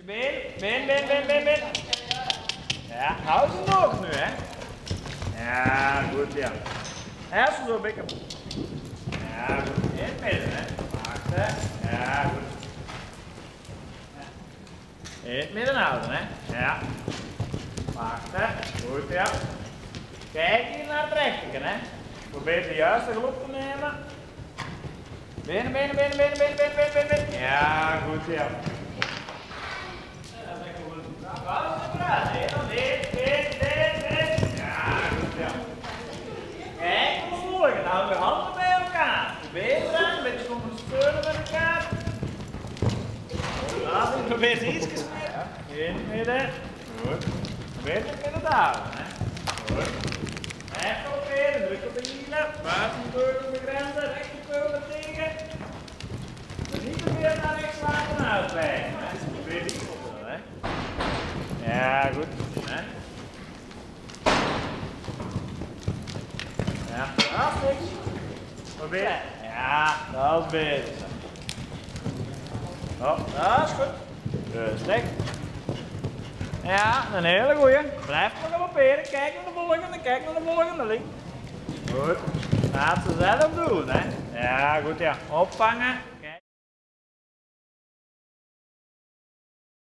Ben. Ja, hou ze nog nu, hè. Ja, goed, ja. Hersen zo, bikken. Ja, goed. In het midden, hè. Wachten. Ja, goed. In het midden houden, hè. Ja. Wachten. Goed, ja. Kijk hier naar het rechter, hè. Probeer de juiste galop te nemen. Benen. Ja, goed, ja. Kijk, volgen. Nou, de handen bij elkaar. Probeer eraan, een beetje ondersteunen met elkaar. Laat probeer iets gesmeerd. In het midden. Goed. Probeer het in het midden te houden. Hè. Goed. Echt proberen, druk op de hielen. Buitenbeugel begrenzen, rechterbeugel tegen. Maar niet te veel naar rechts laten uitwijken. Probeer die op te doen, hè. Ja, goed. Hè. Ja, dat is niks. Probeer. Ja, dat is beter. Oh, dat is goed. Rustig. Ja, een hele goeie. Blijf nog galopperen. Kijk naar de volgende link. Goed. Laat ze zelf doen, hè. Ja, goed, ja. Opvangen.